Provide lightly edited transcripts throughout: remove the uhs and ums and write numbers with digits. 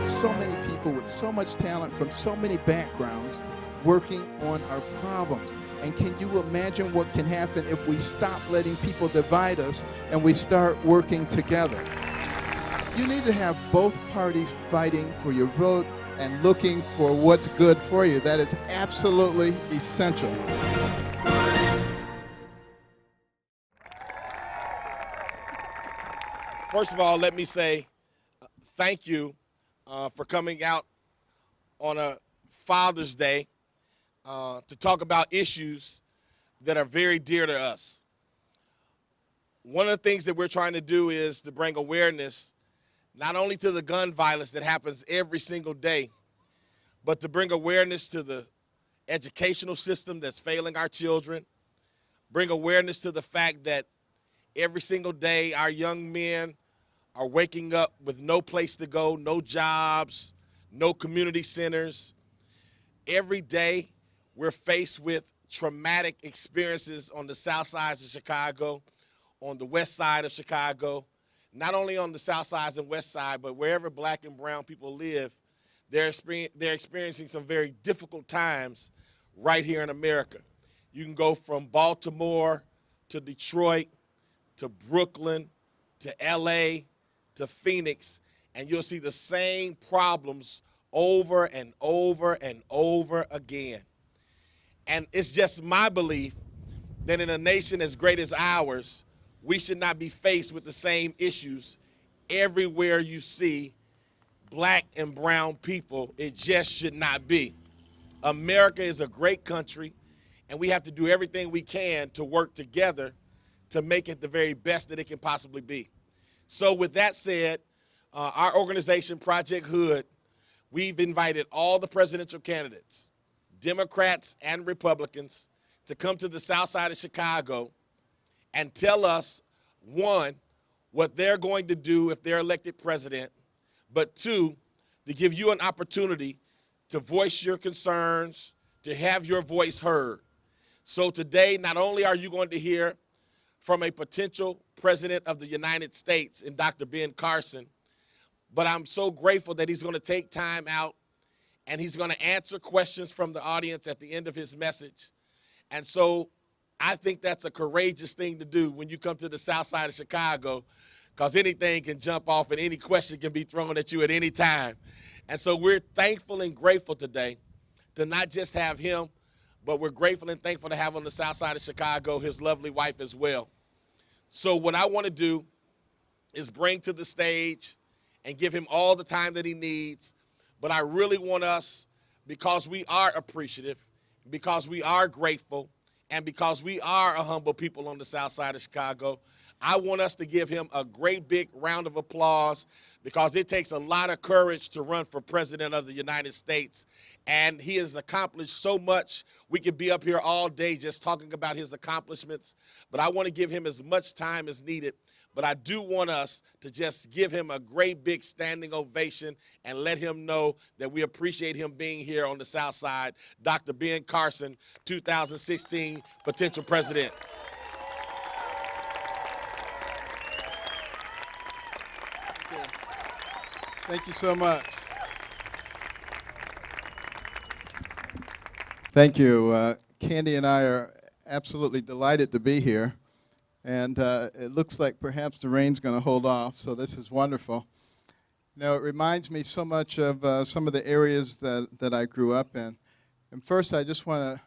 so many people with so much talent from so many backgrounds working on our problems. And can you imagine what can happen if we stop letting people divide us and we start working together? You need to have both parties fighting for your vote and looking for what's good for you. That is absolutely essential. First of all, let me say thank you for coming out on a Father's Day to talk about issues that are very dear to us. One of the things that we're trying to do is to bring awareness not only to the gun violence that happens every single day, but to bring awareness to the educational system that's failing our children, bring awareness to the fact that every single day our young men are waking up with no place to go, no jobs, no community centers. Every day we're faced with traumatic experiences on the south sides of Chicago, on the west side of Chicago, not only on the south sides and west side, but wherever black and brown people live, they're experiencing some very difficult times right here in America. You can go from Baltimore to Detroit to Brooklyn to LA to Phoenix, and you'll see the same problems over and over and over again. And it's just my belief that in a nation as great as ours, we should not be faced with the same issues everywhere you see black and brown people. It just should not be. America is a great country, and we have to do everything we can to work together to make it the very best that it can possibly be. So with that said, our organization, Project HOOD, we've invited all the presidential candidates, Democrats and Republicans, to come to the south side of Chicago and tell us, one, what they're going to do if they're elected president, but two, to give you an opportunity to voice your concerns, to have your voice heard. So today, not only are you going to hear from a potential president of the United States in Dr. Ben Carson, but I'm so grateful that he's going to take time out and he's going to answer questions from the audience at the end of his message. And so I think that's a courageous thing to do when you come to the south side of Chicago, because anything can jump off and any question can be thrown at you at any time. And so we're thankful and grateful today to not just have him, but we're grateful and thankful to have on the south side of Chicago his lovely wife as well. So what I want to do is bring to the stage and give him all the time that he needs. But I really want us, because we are appreciative, because we are grateful, and because we are a humble people on the south side of Chicago, I want us to give him a great big round of applause, because it takes a lot of courage to run for president of the United States. And he has accomplished so much. We could be up here all day just talking about his accomplishments, but I want to give him as much time as needed. But I do want us to just give him a great big standing ovation and let him know that we appreciate him being here on the south side. Dr. Ben Carson, 2016 potential president. Thank you so much. Thank you. Candy and I are absolutely delighted to be here. And it looks like perhaps the rain's going to hold off, so this is wonderful. Now, it reminds me so much of some of the areas that I grew up in. And first, I just want to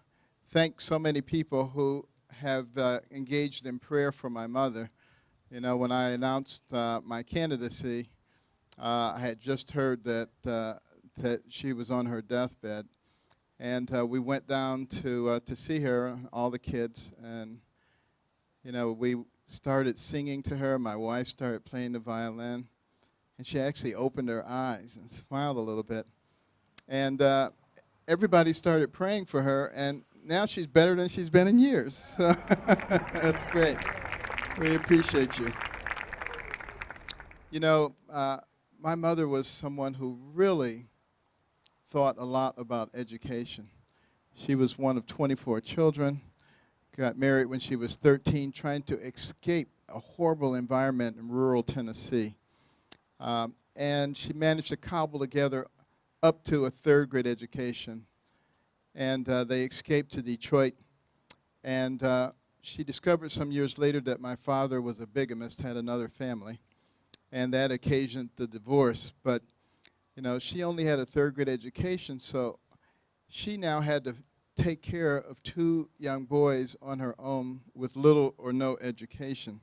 thank so many people who have engaged in prayer for my mother. You know, when I announced my candidacy, I had just heard that she was on her deathbed. And we went down to see her, all the kids, and you know, we started singing to her. My wife started playing the violin, and she actually opened her eyes and smiled a little bit. And everybody started praying for her, and now she's better than she's been in years. So that's great. We appreciate you. You know, my mother was someone who really thought a lot about education. She was one of 24 children. Got married when she was 13, trying to escape a horrible environment in rural Tennessee. And she managed to cobble together up to a third grade education. And they escaped to Detroit. And she discovered some years later that my father was a bigamist, had another family, and that occasioned the divorce. But, you know, she only had a third grade education, so she now had to take care of two young boys on her own with little or no education.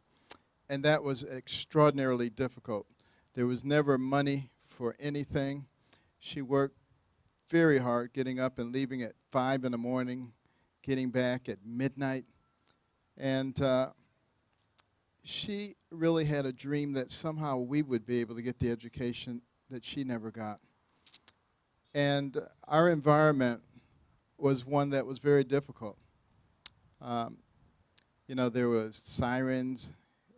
And that was extraordinarily difficult. There was never money for anything. She worked very hard, getting up and leaving at 5 in the morning, getting back at midnight. And she really had a dream that somehow we would be able to get the education that she never got. And our environment was one that was very difficult. You know, there was sirens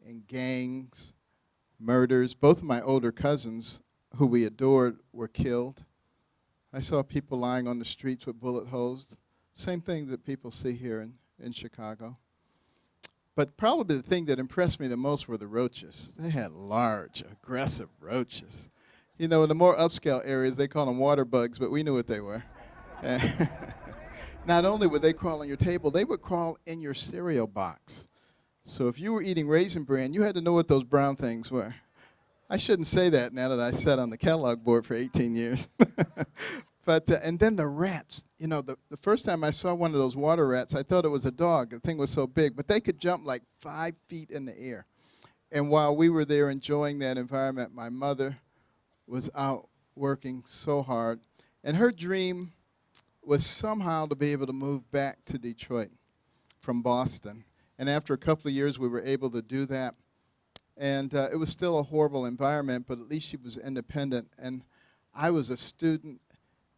and gangs, murders. Both of my older cousins, who we adored, were killed. I saw people lying on the streets with bullet holes. Same thing that people see here in Chicago. But probably the thing that impressed me the most were the roaches. They had large, aggressive roaches. You know, in the more upscale areas, they call them water bugs, but we knew what they were. Not only would they crawl on your table, they would crawl in your cereal box. So if you were eating Raisin Bran, you had to know what those brown things were. I shouldn't say that now that I sat on the catalog board for 18 years. But and then the rats. You know, the first time I saw one of those water rats, I thought it was a dog. The thing was so big. But they could jump like 5 feet in the air. And while we were there enjoying that environment, my mother was out working so hard. And her dream was somehow to be able to move back to Detroit from Boston. And after a couple of years, we were able to do that. And it was still a horrible environment, but at least she was independent. And I was a student,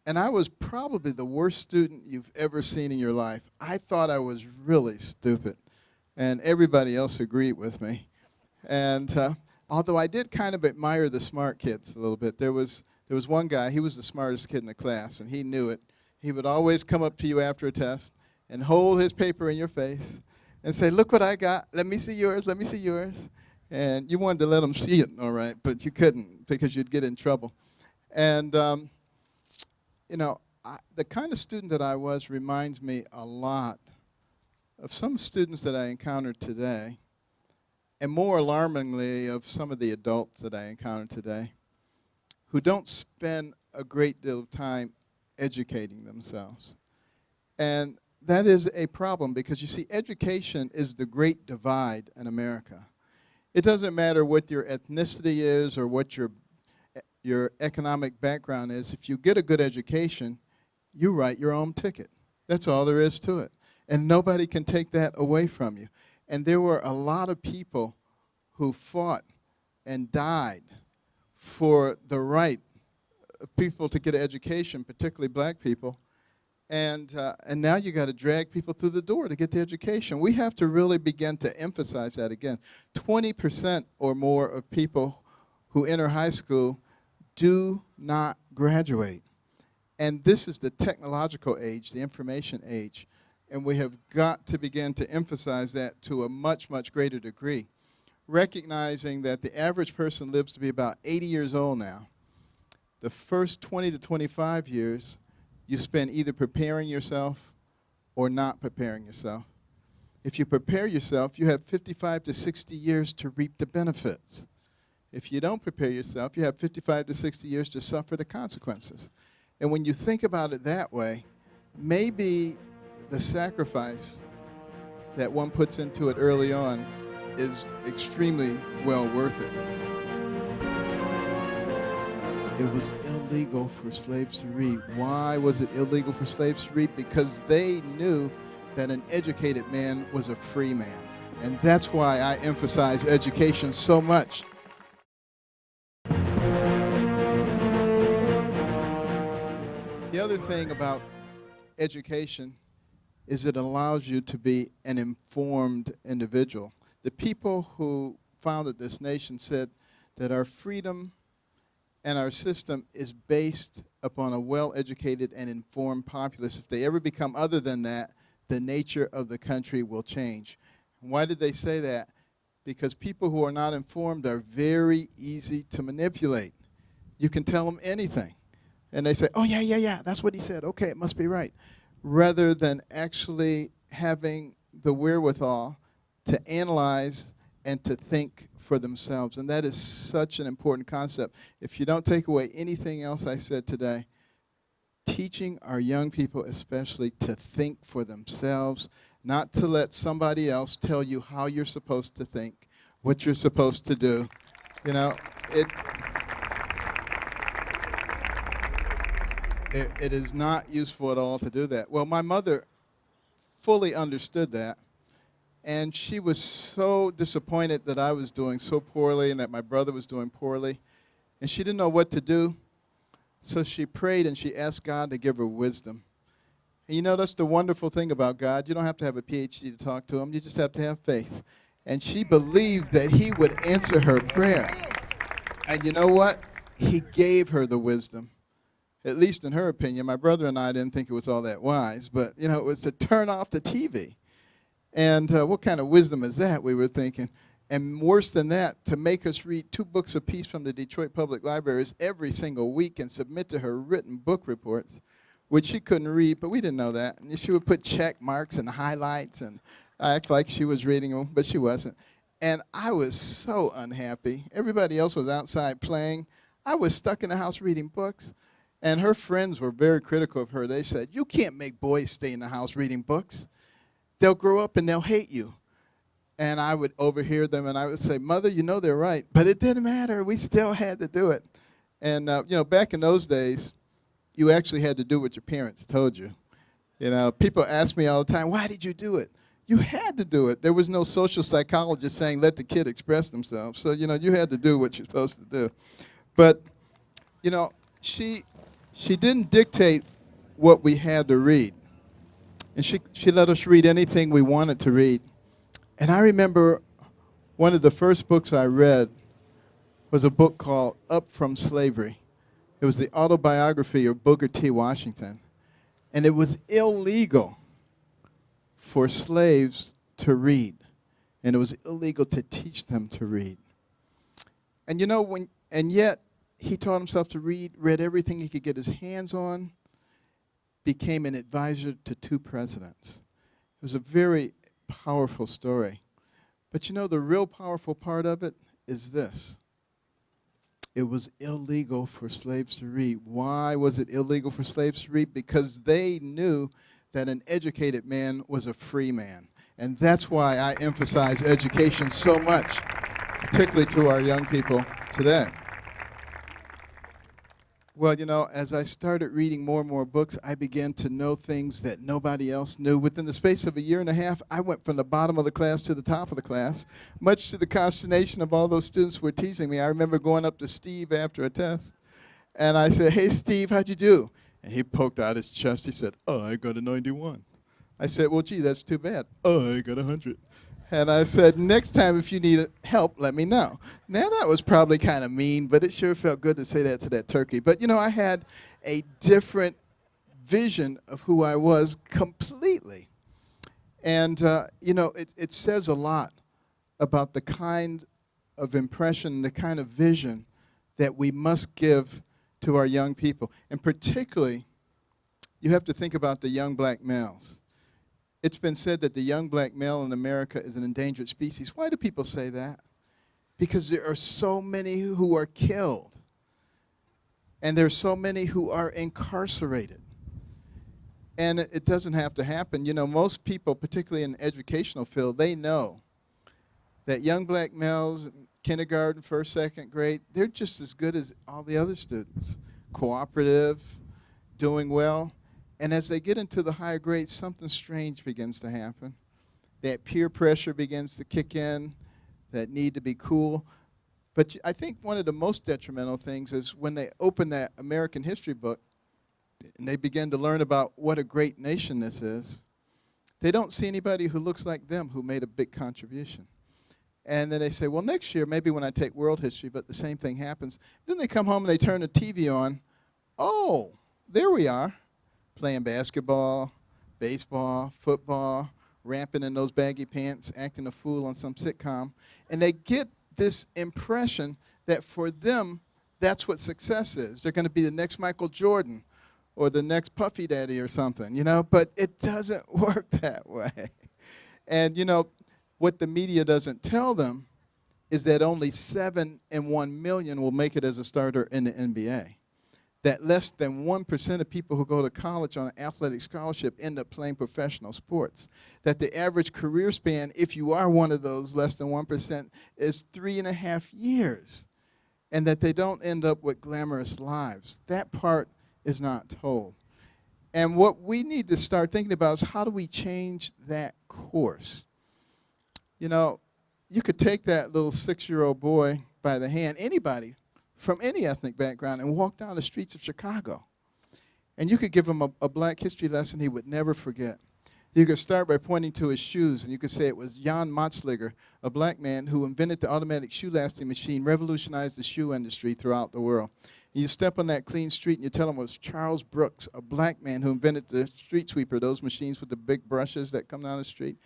and I was probably the worst student you've ever seen in your life. I thought I was really stupid, and everybody else agreed with me. And although I did kind of admire the smart kids a little bit, there was one guy, he was the smartest kid in the class, and he knew it. He would always come up to you after a test and hold his paper in your face and say, "Look what I got. Let me see yours. Let me see yours." And you wanted to let him see it, all right, but you couldn't because you'd get in trouble. And, you know, the kind of student that I was reminds me a lot of some students that I encountered today, and more alarmingly of some of the adults that I encounter today, who don't spend a great deal of time educating themselves. And that is a problem because, you see, education is the great divide in America. It doesn't matter what your ethnicity is or what your economic background is. If you get a good education, you write your own ticket. That's all there is to it. And nobody can take that away from you. And there were a lot of people who fought and died for the right of people to get an education, particularly black people. And now you got to drag people through the door to get the education. We have to really begin to emphasize that again. 20% or more of people who enter high school do not graduate. And this is the technological age, the information age. And we have got to begin to emphasize that to a much, much greater degree, recognizing that the average person lives to be about 80 years old now. The first 20 to 25 years, you spend either preparing yourself or not preparing yourself. If you prepare yourself, you have 55 to 60 years to reap the benefits. If you don't prepare yourself, you have 55 to 60 years to suffer the consequences. And when you think about it that way, maybe the sacrifice that one puts into it early on is extremely well worth it. It was illegal for slaves to read. Why was it illegal for slaves to read? Because they knew that an educated man was a free man. And that's why I emphasize education so much. The other thing about education is it allows you to be an informed individual. The people who founded this nation said that our freedom and our system is based upon a well-educated and informed populace. If they ever become other than that, the nature of the country will change. And why did they say that? because people who are not informed are very easy to manipulate. You can tell them anything, and they say, oh, yeah, yeah, yeah, that's what he said. Okay, it must be right. Rather than actually having the wherewithal to analyze and to think for themselves. And that is such an important concept. If you don't take away anything else I said today, teaching our young people especially to think for themselves, not to let somebody else tell you how you're supposed to think, what you're supposed to do. You know, it is not useful at all to do that. Well, my mother fully understood that, and she was so disappointed that I was doing so poorly and that my brother was doing poorly, and she didn't know what to do. So she prayed and she asked God to give her wisdom. And you know, that's the wonderful thing about God. You don't have to have a PhD to talk to him. You just have to have faith. And she believed that he would answer her prayer. And you know what? He gave her the wisdom. At least in her opinion. My brother and I didn't think it was all that wise. But, you know, it was to turn off the TV. And what kind of wisdom is that, we were thinking. And worse than that, to make us read 2 books apiece from the Detroit Public Libraries every single week and submit to her written book reports, which she couldn't read, but we didn't know that. And she would put check marks and highlights and act like she was reading them, but she wasn't. And I was so unhappy. Everybody else was outside playing. I was stuck in the house reading books. And her friends were very critical of her. They said, you can't make boys stay in the house reading books. They'll grow up and they'll hate you. And I would overhear them, and I would say, Mother, you know they're right. But it didn't matter. We still had to do it. And, you know, back in those days, you actually had to do what your parents told you. You know, people ask me all the time, why did you do it? You had to do it. There was no social psychologist saying, let the kid express themselves. So, you know, you had to do what you're supposed to do. But, you know, she didn't dictate what we had to read. And she let us read anything we wanted to read. And I remember one of the first books I read was a book called Up From Slavery. It was the autobiography of Booker T. Washington. And it was illegal for slaves to read. And it was illegal to teach them to read. And you know, and yet he taught himself to read, read everything he could get his hands on, became an advisor to 2 presidents. It was a very powerful story. But you know, the real powerful part of it is this. It was illegal for slaves to read. Why was it illegal for slaves to read? Because they knew that an educated man was a free man. And that's why I emphasize education so much, particularly to our young people today. Well, you know, as I started reading more and more books, I began to know things that nobody else knew. Within the space of a year and a half, I went from the bottom of the class to the top of the class, much to the consternation of all those students who were teasing me. I remember going up to Steve after a test, and I said, hey, Steve, how'd you do? And he poked out his chest. He said, oh, I got a 91. I said, well, gee, that's too bad. Oh, I got 100. And I said, next time if you need help, let me know. Now, that was probably kind of mean, but it sure felt good to say that to that turkey. But, you know, I had a different vision of who I was completely. And, you know, it says a lot about the kind of impression, the kind of vision that we must give to our young people. And particularly, you have to think about the young black males. It's been said that the young black male in America is an endangered species. Why do people say that? Because there are so many who are killed. And there are so many who are incarcerated. And it doesn't have to happen. You know, most people, particularly in the educational field, they know that young black males in kindergarten, first, second grade, they're just as good as all the other students. Cooperative, doing well. And as they get into the higher grades, something strange begins to happen. That peer pressure begins to kick in, that need to be cool. But I think one of the most detrimental things is when they open that American history book and they begin to learn about what a great nation this is, they don't see anybody who looks like them who made a big contribution. And then they say, well, next year, maybe when I take world history, but the same thing happens. Then they come home and they turn the TV on. Oh, there we are. Playing basketball, baseball, football, ramping in those baggy pants, acting a fool on some sitcom. And they get this impression that for them, that's what success is. They're going to be the next Michael Jordan or the next Puffy Daddy or something, you know, but it doesn't work that way. And, you know, what the media doesn't tell them is that only 7 in 1 million will make it as a starter in the NBA. That less than 1% of people who go to college on an athletic scholarship end up playing professional sports. That the average career span, if you are one of those less than 1%, is 3.5 years. And that they don't end up with glamorous lives. That part is not told. And what we need to start thinking about is how do we change that course? You know, you could take that little 6-year-old boy by the hand, anybody, from any ethnic background, and walk down the streets of Chicago. And you could give him a black history lesson he would never forget. You could start by pointing to his shoes, and you could say it was Jan Matzliger, a black man who invented the automatic shoe lasting machine, revolutionized the shoe industry throughout the world. And you step on that clean street and you tell him it was Charles Brooks, a black man who invented the street sweeper, those machines with the big brushes that come down the street.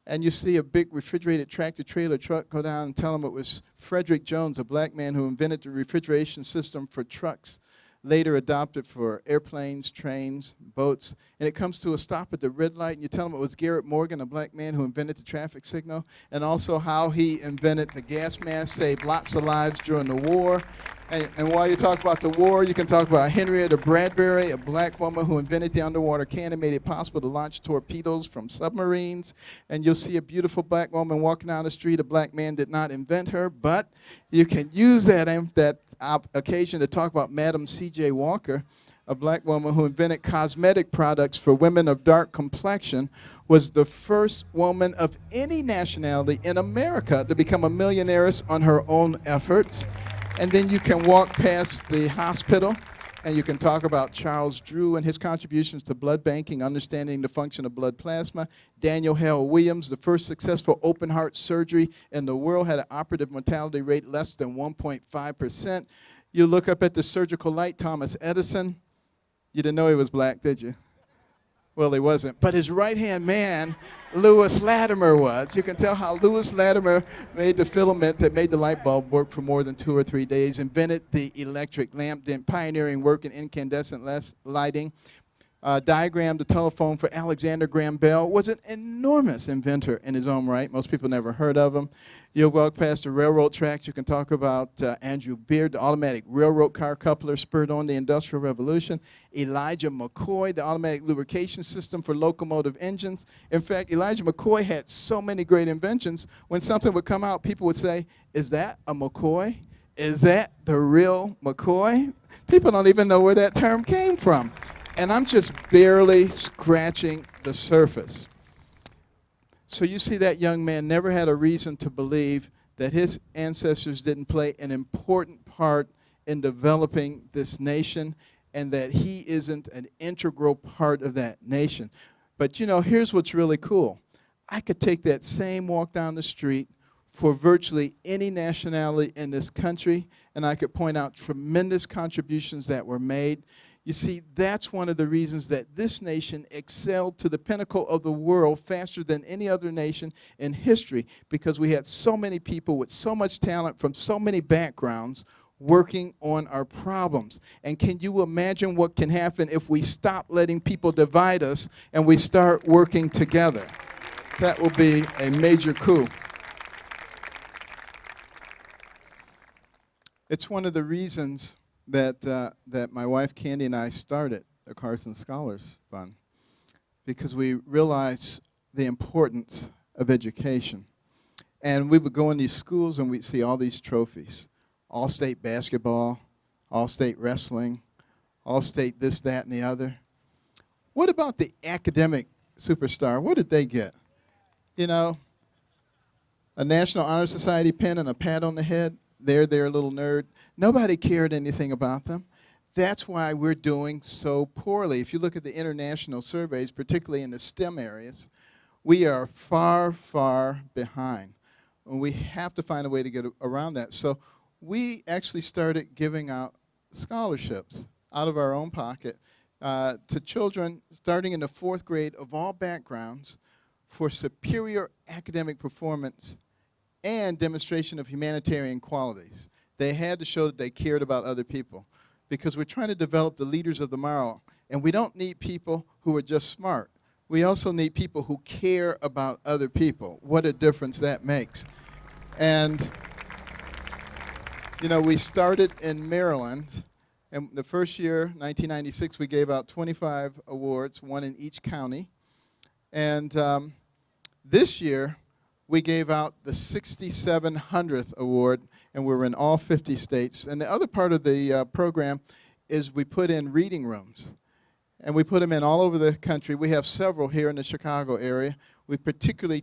And you see a big refrigerated tractor-trailer truck go down and tell them it was Frederick Jones, a black man who invented the refrigeration system for trucks, later adopted for airplanes, trains, boats. And it comes to a stop at the red light, and you tell them it was Garrett Morgan, a black man who invented the traffic signal, and also how he invented the gas mask, saved lots of lives during the war. And while you talk about the war, you can talk about Henrietta Bradbury, a black woman who invented the underwater cannon, made it possible to launch torpedoes from submarines. And you'll see a beautiful black woman walking down the street. A black man did not invent her, but you can use that occasion to talk about Madam C.J. Walker, a black woman who invented cosmetic products for women of dark complexion, was the first woman of any nationality in America to become a millionaire on her own efforts. And then you can walk past the hospital and you can talk about Charles Drew and his contributions to blood banking, understanding the function of blood plasma. Daniel Hale Williams, the first successful open heart surgery in the world, had an operative mortality rate less than 1.5%. You look up at the surgical light, Thomas Edison. You didn't know he was black, did you? Well, he wasn't. But his right-hand man, Lewis Latimer, was. You can tell how Lewis Latimer made the filament that made the light bulb work for more than 2 or 3 days, invented the electric lamp, did pioneering work in incandescent lighting, diagrammed the telephone for Alexander Graham Bell, was an enormous inventor in his own right. Most people never heard of him. You'll walk past the railroad tracks. You can talk about Andrew Beard, the automatic railroad car coupler spurred on the Industrial Revolution. Elijah McCoy, the automatic lubrication system for locomotive engines. In fact, Elijah McCoy had so many great inventions, when something would come out, people would say, is that a McCoy? Is that the real McCoy? People don't even know where that term came from. And I'm just barely scratching the surface. So you see, that young man never had a reason to believe that his ancestors didn't play an important part in developing this nation, and that he isn't an integral part of that nation. But you know, here's what's really cool. I could take that same walk down the street for virtually any nationality in this country, and I could point out tremendous contributions that were made. You see, that's one of the reasons that this nation excelled to the pinnacle of the world faster than any other nation in history, because we had so many people with so much talent from so many backgrounds working on our problems. And can you imagine what can happen if we stop letting people divide us and we start working together? That will be a major coup. It's one of the reasons that my wife Candy and I started the Carson Scholars Fund, because we realized the importance of education. And we would go in these schools and we'd see all these trophies: all-state basketball, all-state wrestling, all-state this, that, and the other. What about the academic superstar? What did they get? You know, a National Honor Society pin and a pat on the head. They're their little nerd. Nobody cared anything about them. That's why we're doing so poorly. If you look at the international surveys, particularly in the STEM areas, we are far, far behind. And we have to find a way to get around that. So we actually started giving out scholarships out of our own pocket to children starting in the 4th grade of all backgrounds for superior academic performance and demonstration of humanitarian qualities. They had to show that they cared about other people, because we're trying to develop the leaders of tomorrow, and we don't need people who are just smart. We also need people who care about other people. What a difference that makes. And, you know, we started in Maryland, and the first year, 1996, we gave out 25 awards, one in each county. And this year, we gave out the 6,700th award, and we were in all 50 states. And the other part of the program is we put in reading rooms. And we put them in all over the country. We have several here in the Chicago area. We particularly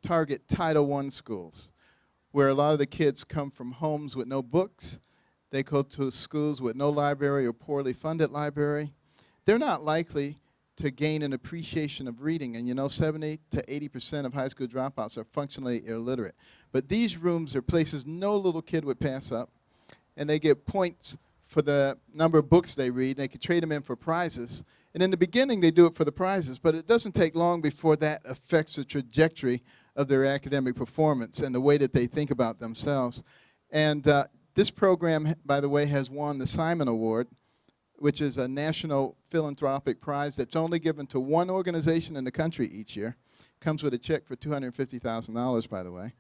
target Title I schools, where a lot of the kids come from homes with no books. They go to schools with no library or poorly funded library. They're not likely to gain an appreciation of reading. And you know, 70 to 80% of high school dropouts are functionally illiterate. But these rooms are places no little kid would pass up, and they get points for the number of books they read. They can trade them in for prizes. And in the beginning, they do it for the prizes, but it doesn't take long before that affects the trajectory of their academic performance and the way that they think about themselves. And this program, by the way, has won the Simon Award, which is a national philanthropic prize that's only given to one organization in the country each year. Comes with a check for $250,000, by the way.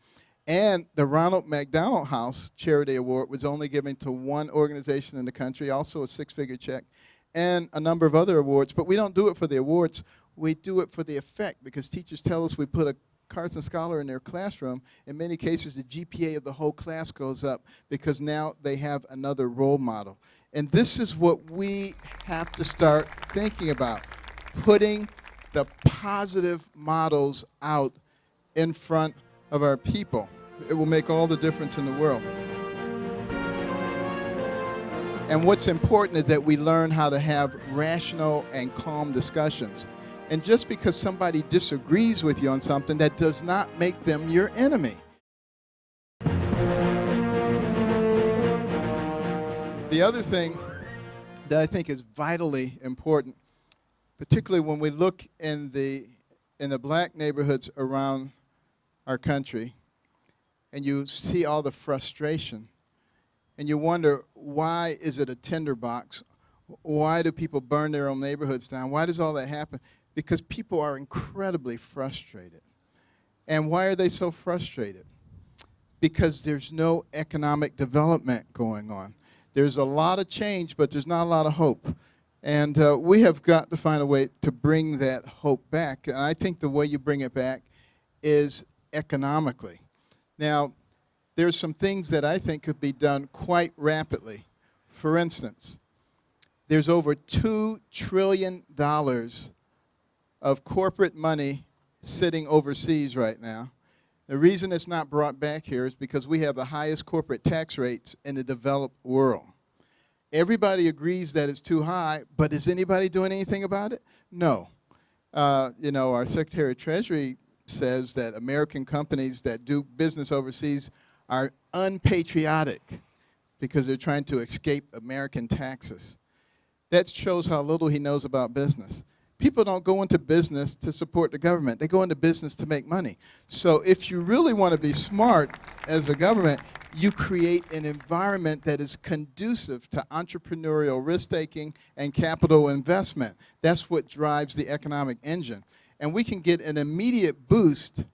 And the Ronald McDonald House Charity Award was only given to one organization in the country, also a six-figure check, and a number of other awards. But we don't do it for the awards. We do it for the effect, because teachers tell us we put a Carson scholar in their classroom. In many cases, the GPA of the whole class goes up because now they have another role model. And this is what we have to start thinking about, putting the positive models out in front of our people. It will make all the difference in the world. And what's important is that we learn how to have rational and calm discussions. And just because somebody disagrees with you on something, that does not make them your enemy. The other thing that I think is vitally important, particularly when we look in the black neighborhoods around our country, and you see all the frustration, and you wonder, why is it a tinderbox? Why do people burn their own neighborhoods down? Why does all that happen? Because people are incredibly frustrated. And why are they so frustrated? Because there's no economic development going on. There's a lot of change, but there's not a lot of hope. And we have got to find a way to bring that hope back. And I think the way you bring it back is economically. Now, there's some things that I think could be done quite rapidly. For instance, there's over $2 trillion of corporate money sitting overseas right now. The reason it's not brought back here is because we have the highest corporate tax rates in the developed world. Everybody agrees that it's too high, but is anybody doing anything about it? No. You know, our Secretary of Treasury says that American companies that do business overseas are unpatriotic because they're trying to escape American taxes. That shows how little he knows about business. People don't go into business to support the government. They go into business to make money. So if you really want to be smart as a government, you create an environment that is conducive to entrepreneurial risk-taking and capital investment. That's what drives the economic engine. And we can get an immediate boost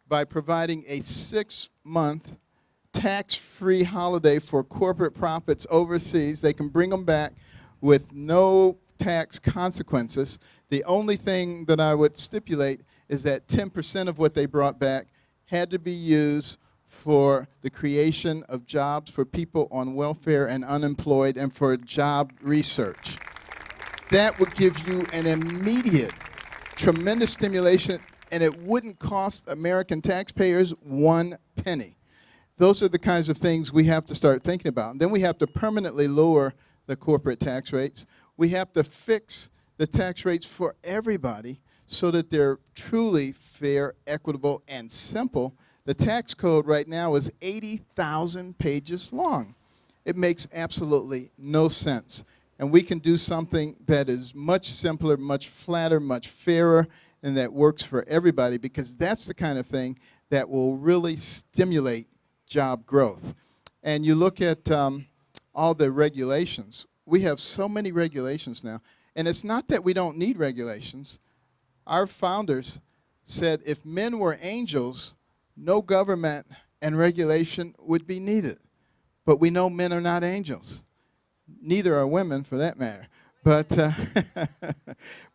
by providing a 6-month tax-free holiday for corporate profits overseas. They can bring them back with no tax consequences. The only thing that I would stipulate is that 10% of what they brought back had to be used for the creation of jobs for people on welfare and unemployed and for job research. That would give you an immediate, tremendous stimulation, and it wouldn't cost American taxpayers one penny. Those are the kinds of things we have to start thinking about. And then we have to permanently lower the corporate tax rates. We have to fix the tax rates for everybody so that they're truly fair, equitable, and simple. The tax code right now is 80,000 pages long. It makes absolutely no sense. And we can do something that is much simpler, much flatter, much fairer, and that works for everybody, because that's the kind of thing that will really stimulate job growth. And you look at all the regulations. We have so many regulations now. And it's not that we don't need regulations. Our founders said if men were angels, no government and regulation would be needed. But we know men are not angels. Neither are women, for that matter. But,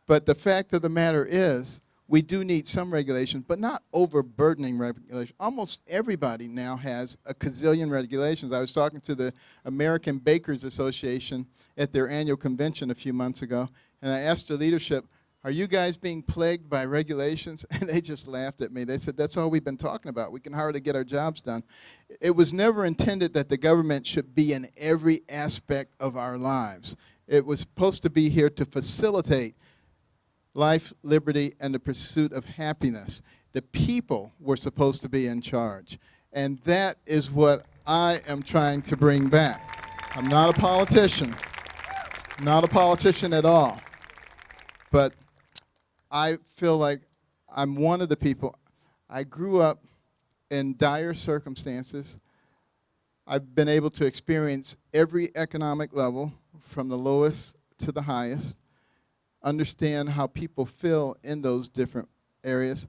but the fact of the matter is, we do need some regulation, but not overburdening regulation. Almost everybody now has a gazillion regulations. I was talking to the American Bakers Association at their annual convention a few months ago, and I asked the leadership, are you guys being plagued by regulations? And they just laughed at me. They said, that's all we've been talking about. We can hardly get our jobs done. It was never intended that the government should be in every aspect of our lives. It was supposed to be here to facilitate life, liberty, and the pursuit of happiness. The people were supposed to be in charge. And that is what I am trying to bring back. I'm not a politician. Not a politician at all. But I feel like I'm one of the people. I grew up in dire circumstances. I've been able to experience every economic level, from the lowest to the highest, understand how people feel in those different areas.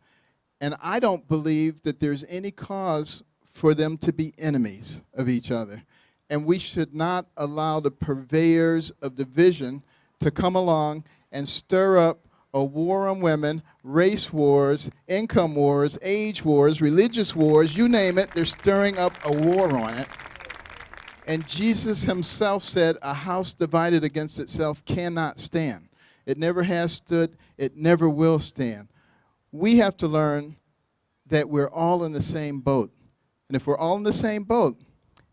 And I don't believe that there's any cause for them to be enemies of each other. And we should not allow the purveyors of division to come along and stir up a war on women, race wars, income wars, age wars, religious wars, you name it, they're stirring up a war on it. And Jesus himself said, a house divided against itself cannot stand. It never has stood, it never will stand. We have to learn that we're all in the same boat. And if we're all in the same boat,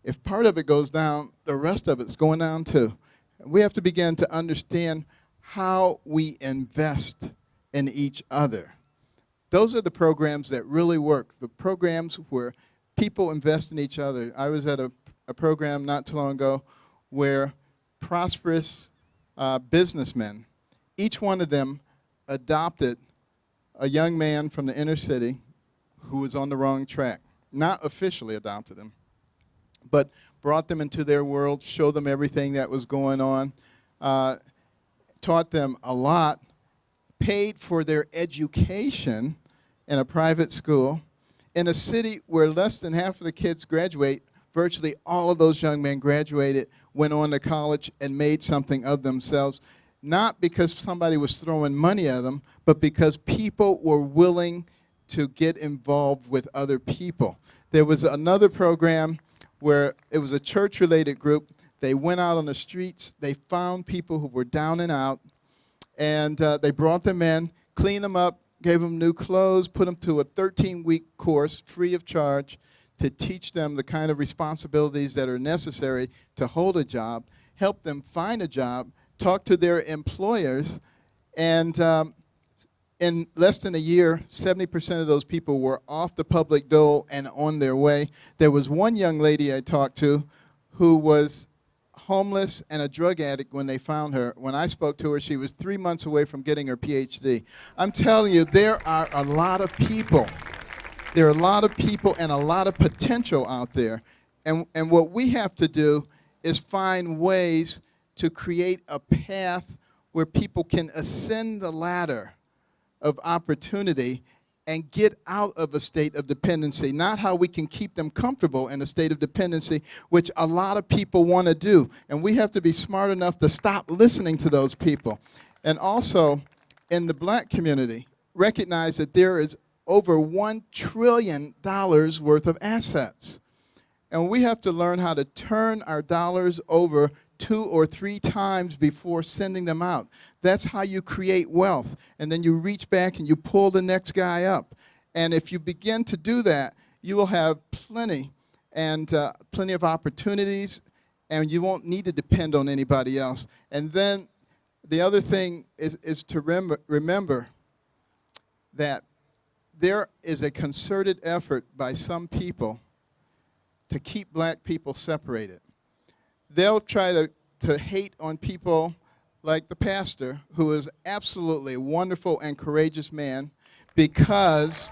if part of it goes down, the rest of it's going down too. And we have to begin to understand how we invest in each other. Those are the programs that really work, the programs where people invest in each other. I was at a program not too long ago where prosperous businessmen, each one of them adopted a young man from the inner city who was on the wrong track. Not officially adopted him, but brought them into their world, showed them everything that was going on, taught them a lot, paid for their education in a private school. In a city where less than half of the kids graduate, virtually all of those young men graduated, went on to college, and made something of themselves, not because somebody was throwing money at them, but because people were willing to get involved with other people. There was another program where it was a church-related group. They went out on the streets. They found people who were down and out, and they brought them in, cleaned them up, gave them new clothes, put them through a 13-week course free of charge to teach them the kind of responsibilities that are necessary to hold a job, help them find a job, talk to their employers, and in less than a year, 70% of those people were off the public dole and on their way. There was one young lady I talked to who was homeless and a drug addict when they found her. When I spoke to her, she was 3 months away from getting her PhD. I'm telling you, there are a lot of people. There are a lot of people and a lot of potential out there. And what we have to do is find ways to create a path where people can ascend the ladder of opportunity and get out of a state of dependency, not how we can keep them comfortable in a state of dependency, which a lot of people want to do. And we have to be smart enough to stop listening to those people. And also, in the black community, recognize that there is over $1 trillion worth of assets. And we have to learn how to turn our dollars over 2 or 3 times before sending them out. That's how you create wealth. And then you reach back and you pull the next guy up. And if you begin to do that, you will have plenty of opportunities, and you won't need to depend on anybody else. And then the other thing is to remember that there is a concerted effort by some people to keep black people separated. They'll try to hate on people like the pastor, who is absolutely a wonderful and courageous man, because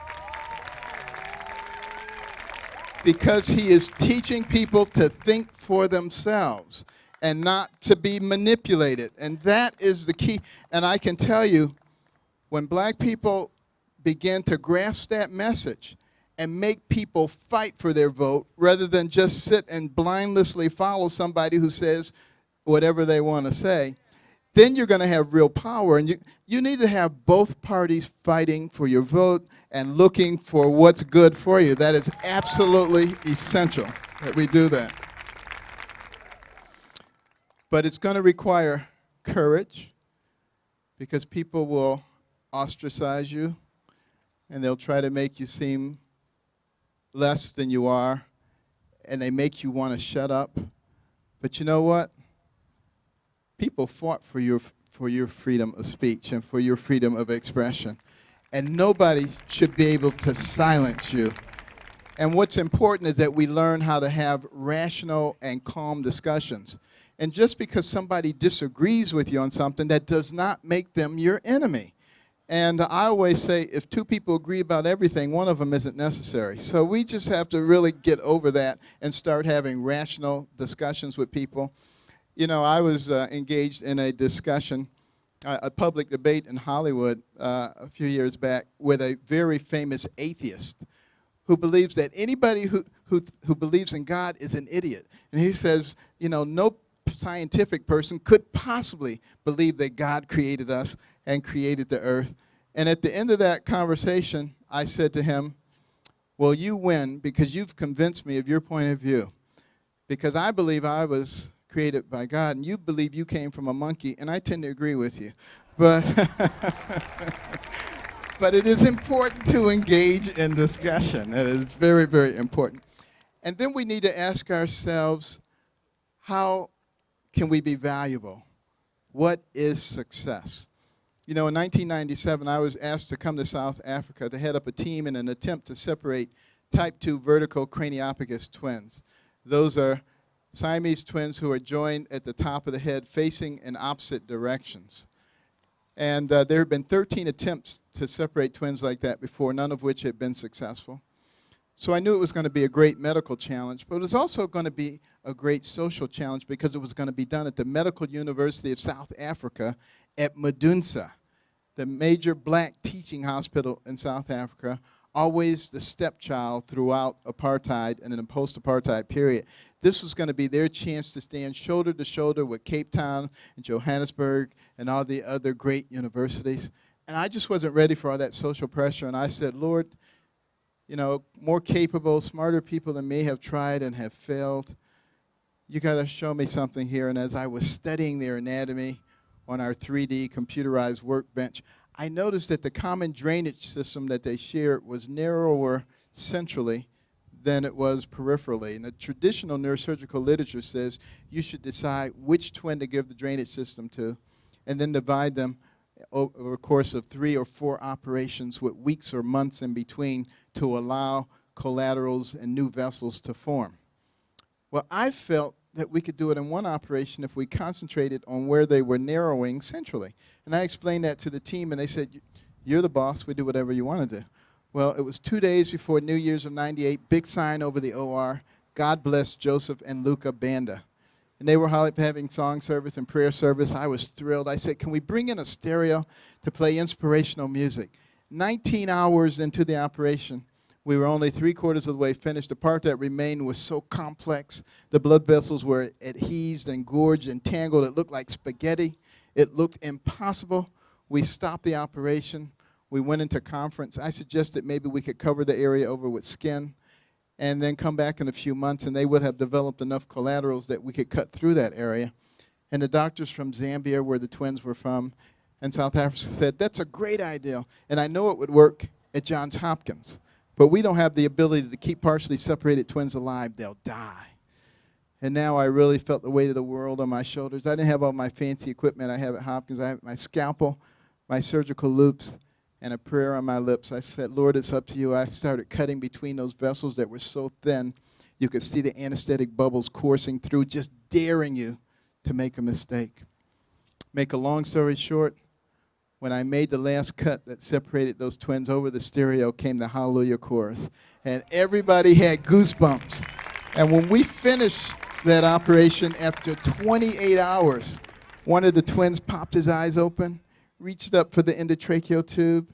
he is teaching people to think for themselves and not to be manipulated. And that is the key. And I can tell you, when black people begin to grasp that message and make people fight for their vote rather than just sit and blindlessly follow somebody who says whatever they want to say, then you're going to have real power. And you need to have both parties fighting for your vote and looking for what's good for you. That is absolutely essential that we do that. But it's going to require courage, because people will ostracize you and they'll try to make you seem less than you are, and they make you want to shut up. But you know what? People fought for your freedom of speech and for your freedom of expression. And nobody should be able to silence you. And what's important is that we learn how to have rational and calm discussions. And just because somebody disagrees with you on something, that does not make them your enemy. And I always say, if two people agree about everything, one of them isn't necessary. So we just have to really get over that and start having rational discussions with people. You know, I was engaged in a discussion, a public debate in Hollywood a few years back with a very famous atheist who believes that anybody who believes in God is an idiot. And he says, you know, no scientific person could possibly believe that God created us and created the earth. And at the end of that conversation, I said to him, well, you win because you've convinced me of your point of view. Because I believe I was created by God, and you believe you came from a monkey, and I tend to agree with you. But, but it is important to engage in discussion. It is very, very important. And then we need to ask ourselves, how can we be valuable? What is success? You know, in 1997, I was asked to come to South Africa to head up a team in an attempt to separate type 2 vertical craniopicus twins. Those are Siamese twins who are joined at the top of the head facing in opposite directions. And there have been 13 attempts to separate twins like that before, none of which had been successful. So I knew it was going to be a great medical challenge, but it was also going to be a great social challenge because it was going to be done at the Medical University of South Africa at Medunsa, the major black teaching hospital in South Africa, always the stepchild throughout apartheid and in the post-apartheid period. This was going to be their chance to stand shoulder to shoulder with Cape Town and Johannesburg and all the other great universities. And I just wasn't ready for all that social pressure, and I said, Lord, you know, more capable, smarter people than me have tried and have failed. You got to show me something here. And as I was studying their anatomy on our 3D computerized workbench, I noticed that the common drainage system that they shared was narrower centrally than it was peripherally. And the traditional neurosurgical literature says you should decide which twin to give the drainage system to and then divide them over a course of 3 or 4 operations with weeks or months in between to allow collaterals and new vessels to form. Well, I felt that we could do it in one operation if we concentrated on where they were narrowing centrally. And I explained that to the team, and they said, you're the boss, we do whatever you want to do. Well, it was 2 days before New Year's of '98, big sign over the OR, God bless Joseph and Luca Banda. And they were having song service and prayer service. I was thrilled. I said, can we bring in a stereo to play inspirational music? 19 hours into the operation, we were only 3/4 of the way finished. The part that remained was so complex. The blood vessels were adhesed and gorged and tangled. It looked like spaghetti. It looked impossible. We stopped the operation. We went into conference. I suggested maybe we could cover the area over with skin and then come back in a few months, and they would have developed enough collaterals that we could cut through that area. And the doctors from Zambia, where the twins were from, and South Africa said, that's a great idea, and I know it would work at Johns Hopkins, but we don't have the ability to keep partially separated twins alive. They'll die. And now I really felt the weight of the world on my shoulders. I didn't have all my fancy equipment I have at Hopkins. I have my scalpel, my surgical loops, and a prayer on my lips. I said, Lord, it's up to you. I started cutting between those vessels that were so thin you could see the anesthetic bubbles coursing through, just daring you to make a mistake. Make a long story short, when I made the last cut that separated those twins, over the stereo came the Hallelujah chorus. And everybody had goosebumps. And when we finished that operation, after 28 hours, one of the twins popped his eyes open, reached up for the endotracheal tube.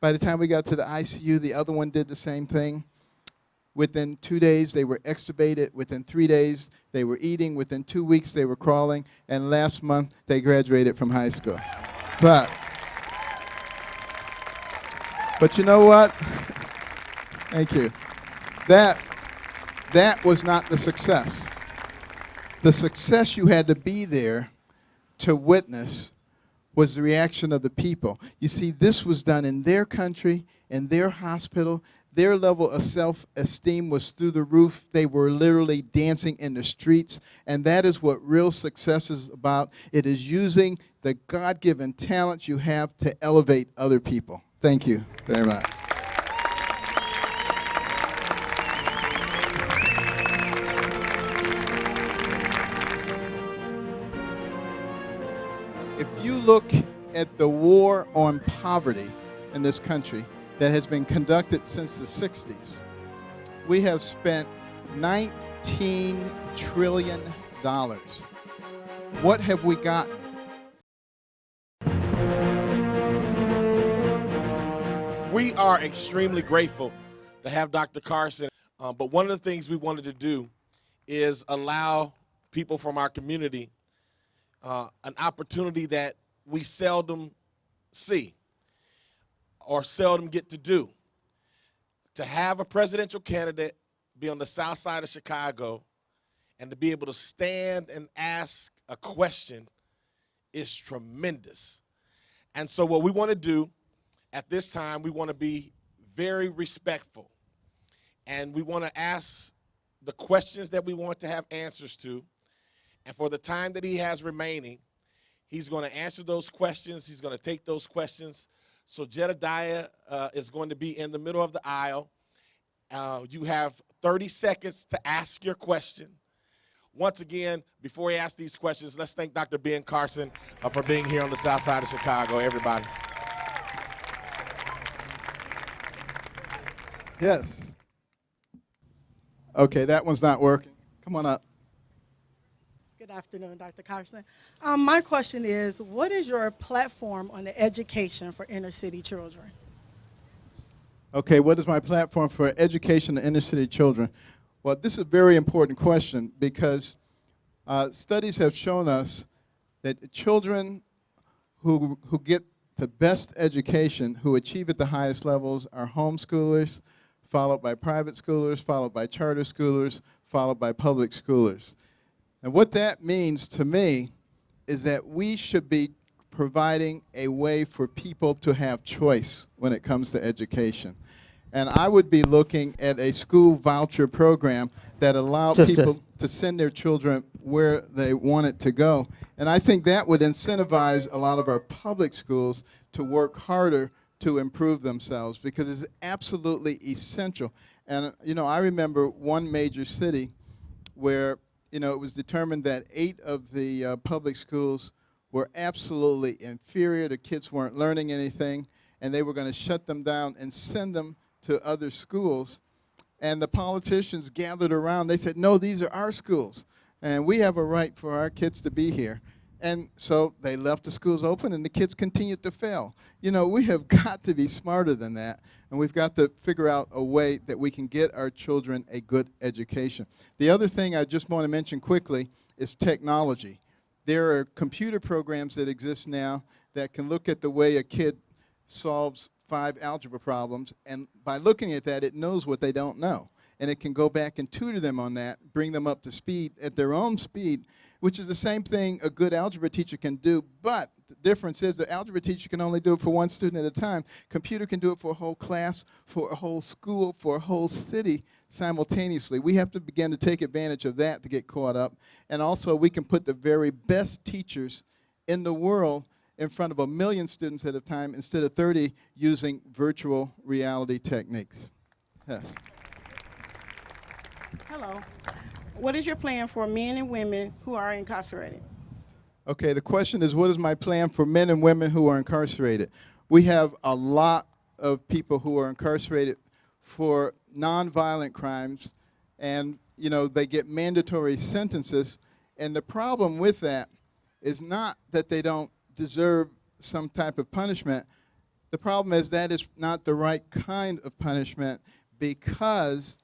By the time we got to the ICU, the other one did the same thing. Within 2 days, they were extubated. Within 3 days, they were eating. Within 2 weeks, they were crawling. And last month, they graduated from high school. But you know what? Thank you. That was not the success. The success you had to be there to witness was the reaction of the people. You see, this was done in their country, in their hospital. Their level of self-esteem was through the roof. They were literally dancing in the streets, and that is what real success is about. It is using the God-given talents you have to elevate other people. Thank you very much. If you look at the war on poverty in this country that has been conducted since the 60s, we have spent $19 trillion. What have we gotten? We are extremely grateful to have Dr. Carson, but one of the things we wanted to do is allow people from our community an opportunity that we seldom see or seldom get to do. To have a presidential candidate be on the south side of Chicago and to be able to stand and ask a question is tremendous. And so what we want to do at this time, we want to be very respectful. And we want to ask the questions that we want to have answers to. And for the time that he has remaining, he's going to answer those questions. He's going to take those questions. So Jedediah is going to be in the middle of the aisle. You have 30 seconds to ask your question. Once again, before he asks these questions, let's thank Dr. Ben Carson for being here on the south side of Chicago, everybody. Yes. Okay, that one's not working. Come on up. Good afternoon, Dr. Carson. My question is, what is your platform on the education for inner city children? Okay, what is my platform for education of inner city children? Well, this is a very important question because studies have shown us that children who get the best education, who achieve at the highest levels, are homeschoolers, followed by private schoolers, followed by charter schoolers, followed by public schoolers. And what that means to me is that we should be providing a way for people to have choice when it comes to education. And I would be looking at a school voucher program that allowed people to send their children where they wanted to go. And I think that would incentivize a lot of our public schools to work harder to improve themselves, because it's absolutely essential. And, you know, I remember one major city where, you know, it was determined that 8 of the public schools were absolutely inferior. The kids weren't learning anything, and they were going to shut them down and send them to other schools. And the politicians gathered around. They said, no, these are our schools, and we have a right for our kids to be here. And so they left the schools open, and the kids continued to fail. You know, we have got to be smarter than that, and we've got to figure out a way that we can get our children a good education. The other thing I just want to mention quickly is technology. There are computer programs that exist now that can look at the way a kid solves 5 algebra problems, and by looking at that, it knows what they don't know. And it can go back and tutor them on that, bring them up to speed at their own speed, which is the same thing a good algebra teacher can do, but the difference is the algebra teacher can only do it for one student at a time. Computer can do it for a whole class, for a whole school, for a whole city simultaneously. We have to begin to take advantage of that to get caught up. And also, we can put the very best teachers in the world in front of 1 million students at a time instead of 30 using virtual reality techniques. Yes. Hello. What is your plan for men and women who are incarcerated? Okay, the question is, what is my plan for men and women who are incarcerated? We have a lot of people who are incarcerated for nonviolent crimes, and they get mandatory sentences. And the problem with that is not that they don't deserve some type of punishment. The problem is that is not the right kind of punishment, because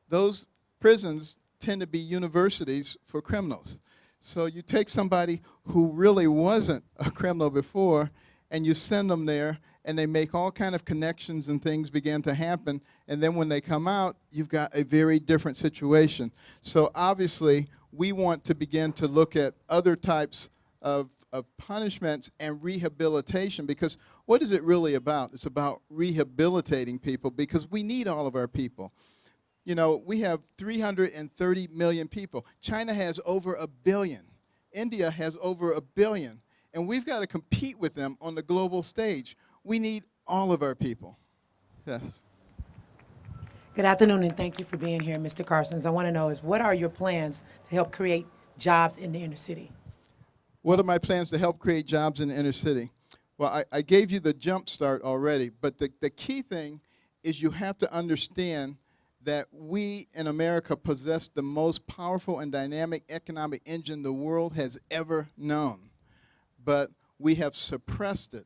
those prisons tend to be universities for criminals. So you take somebody who really wasn't a criminal before, and you send them there, and they make all kind of connections, and things begin to happen. And then when they come out, you've got a very different situation. So obviously, we want to begin to look at other types of punishments and rehabilitation, because what is it really about? It's about rehabilitating people, because we need all of our people. We have 330 million people. China has over 1 billion. India has over 1 billion. And we've got to compete with them on the global stage. We need all of our people. Yes. Good afternoon, and thank you for being here, Mr. Carson. I want to know what are your plans to help create jobs in the inner city? What are my plans to help create jobs in the inner city? Well, I gave you the jump start already, but the key thing is you have to understand that we in America possess the most powerful and dynamic economic engine the world has ever known. But we have suppressed it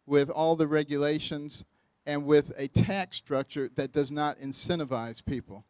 with all the regulations and with a tax structure that does not incentivize people.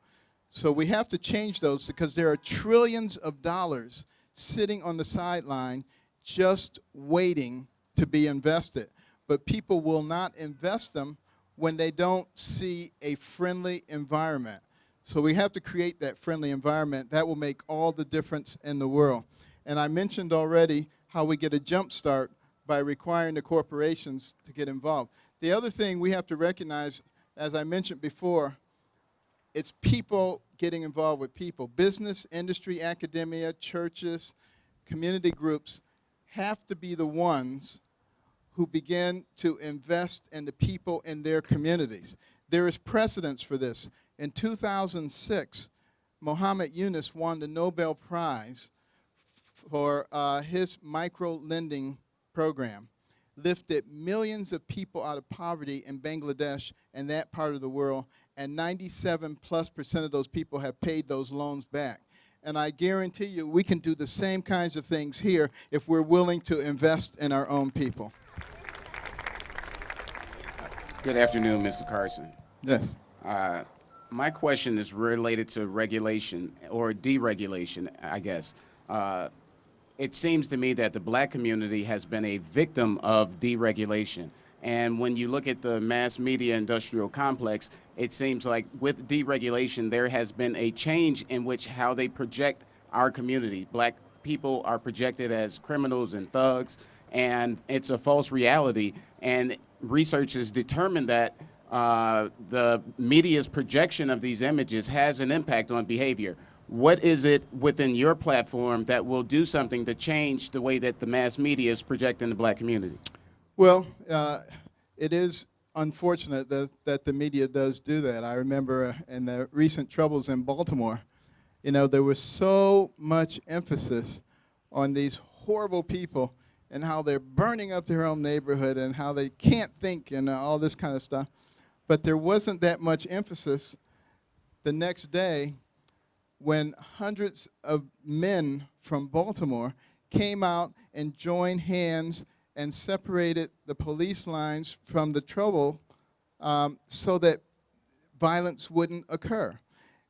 So we have to change those, because there are trillions of dollars sitting on the sideline just waiting to be invested. But people will not invest them when they don't see a friendly environment. So we have to create that friendly environment. That will make all the difference in the world. And I mentioned already how we get a jump start by requiring the corporations to get involved. The other thing we have to recognize, as I mentioned before, it's people getting involved with people. Business, industry, academia, churches, community groups have to be the ones who begin to invest in the people in their communities. There is precedence for this. In 2006, Muhammad Yunus won the Nobel Prize for his micro-lending program, lifted millions of people out of poverty in Bangladesh and that part of the world, and 97+% of those people have paid those loans back. And I guarantee you we can do the same kinds of things here if we're willing to invest in our own people. Good afternoon, Mr. Carson. Yes. My question is related to regulation or deregulation, I guess. It seems to me that the black community has been a victim of deregulation. And when you look at the mass media industrial complex, it seems like with deregulation, there has been a change in which how they project our community. Black people are projected as criminals and thugs, and it's a false reality. And research has determined that the media's projection of these images has an impact on behavior. What is it within your platform that will do something to change the way that the mass media is projecting the black community? Well, it is unfortunate that the media does do that. I remember in the recent troubles in Baltimore, there was so much emphasis on these horrible people and how they're burning up their own neighborhood and how they can't think and all this kind of stuff. But there wasn't that much emphasis the next day when hundreds of men from Baltimore came out and joined hands and separated the police lines from the trouble so that violence wouldn't occur.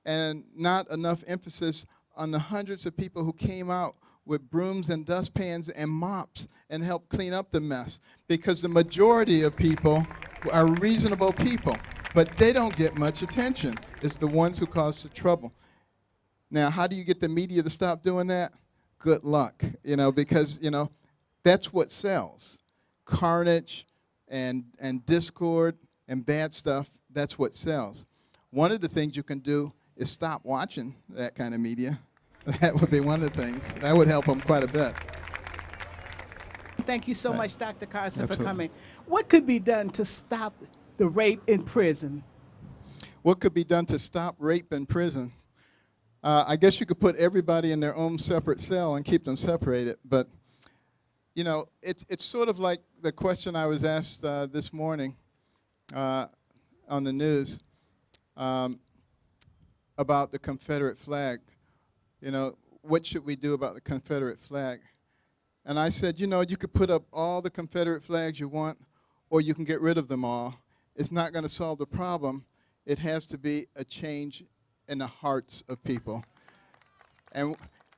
And not enough emphasis on the hundreds of people who came out with brooms and dustpans and mops and helped clean up the mess. Because the majority of people are reasonable people, but they don't get much attention. It's the ones who cause the trouble. Now, how do you get the media to stop doing that? Good luck, because, that's what sells. Carnage and discord and bad stuff, that's what sells. One of the things you can do is stop watching that kind of media. That would be one of the things. That would help them quite a bit. Thank you so much, Dr. Carson, Absolutely. for coming. What could be done to stop the rape in prison? What could be done to stop rape in prison? I guess you could put everybody in their own separate cell and keep them separated, but you know, it's sort of like the question I was asked this morning on the news about the Confederate flag. You know, what should we do about the Confederate flag? And I said, you know, you could put up all the Confederate flags you want, or you can get rid of them all. It's not going to solve the problem. It has to be a change in the hearts of people. And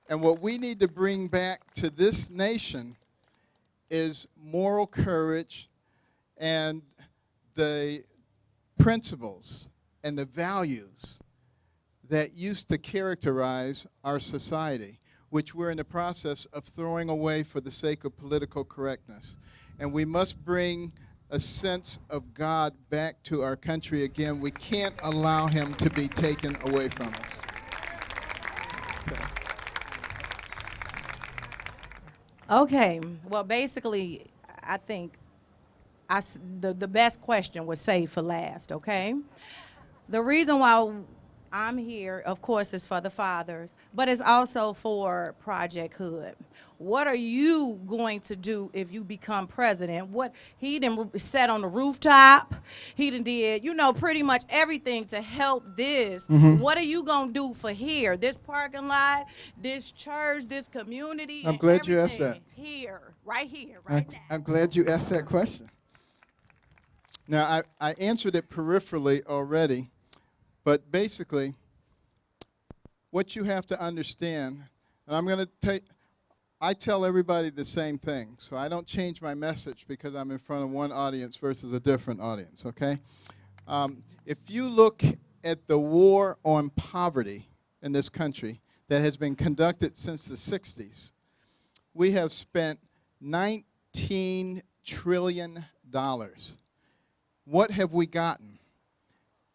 what we need to bring back to this nation is moral courage and the principles and the values that used to characterize our society, which we're in the process of throwing away for the sake of political correctness. And we must bring a sense of God back to our country again. We can't allow him to be taken away from us. Okay. Okay, well, basically, I think the best question was saved for last, okay? The reason why I'm here, of course, is for the fathers, but it's also for Project Hood. What are you going to do if you become president? What he done sat on the rooftop, he done did, you know, pretty much everything to help this. What are you gonna do for here? This parking lot, this church, this community, I'm and glad you asked that. here, right now. I'm glad you asked that question. Now, I answered it peripherally already, but basically, what you have to understand, and I'm going to I tell everybody the same thing, so I don't change my message because I'm in front of one audience versus a different audience, okay? If you look at the war on poverty in this country that has been conducted since the 60s, we have spent $19 trillion. What have we gotten?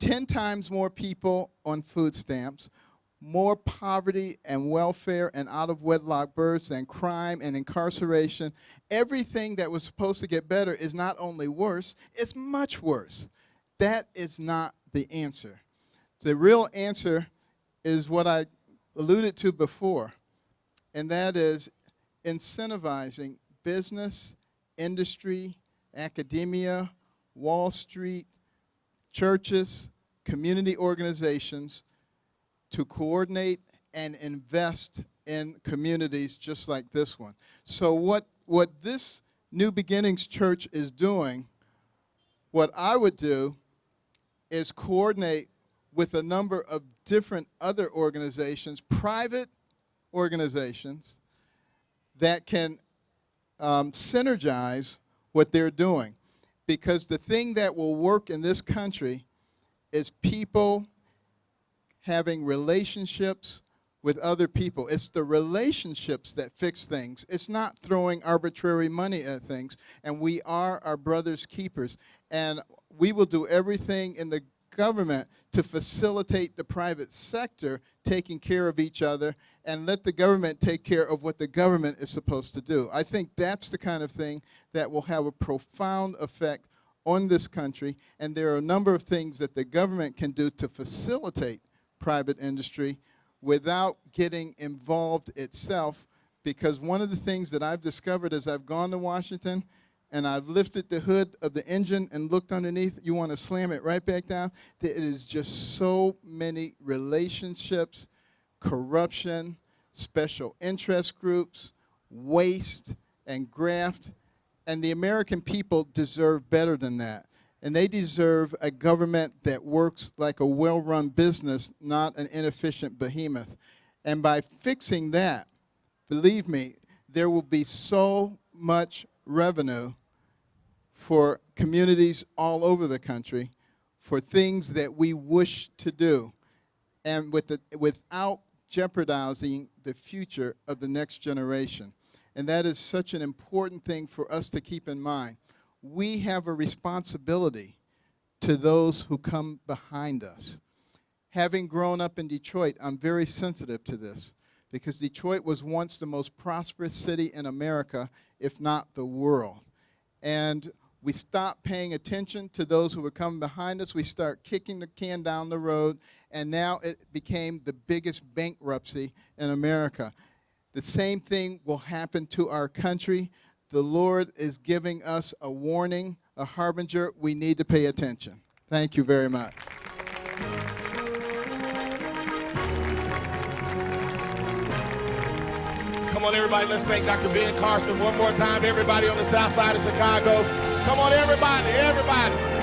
10 times more people on food stamps, more poverty and welfare and out-of-wedlock births and crime and incarceration. Everything that was supposed to get better is not only worse, it's much worse. That is not the answer. The real answer is what I alluded to before, and that is incentivizing business, industry, academia, Wall Street, churches, community organizations to coordinate and invest in communities just like this one. So what this New Beginnings Church is doing, what I would do is coordinate with a number of different other organizations, private organizations, that can synergize what they're doing. Because the thing that will work in this country is people having relationships with other people. It's the relationships that fix things. It's not throwing arbitrary money at things. And we are our brother's keepers. And we will do everything in the government to facilitate the private sector taking care of each other and let the government take care of what the government is supposed to do. I think that's the kind of thing that will have a profound effect on this country. And there are a number of things that the government can do to facilitate private industry without getting involved itself, because one of the things that I've discovered as I've gone to Washington and I've lifted the hood of the engine and looked underneath, you want to slam it right back down, there is just so many relationships, corruption, special interest groups, waste, and graft, and the American people deserve better than that. And they deserve a government that works like a well-run business, not an inefficient behemoth. And by fixing that, believe me, there will be so much revenue for communities all over the country for things that we wish to do, and without jeopardizing the future of the next generation. And that is such an important thing for us to keep in mind. We have a responsibility to those who come behind us. Having grown up in Detroit, I'm very sensitive to this, because Detroit was once the most prosperous city in America, if not the world. And we stopped paying attention to those who were coming behind us. We start kicking the can down the road, and now it became the biggest bankruptcy in America. The same thing will happen to our country the Lord is giving us a warning, a harbinger. We need to pay attention. Thank you very much. Come on, everybody, let's thank Dr. Ben Carson one more time. Everybody on the south side of Chicago. Come on, everybody, everybody.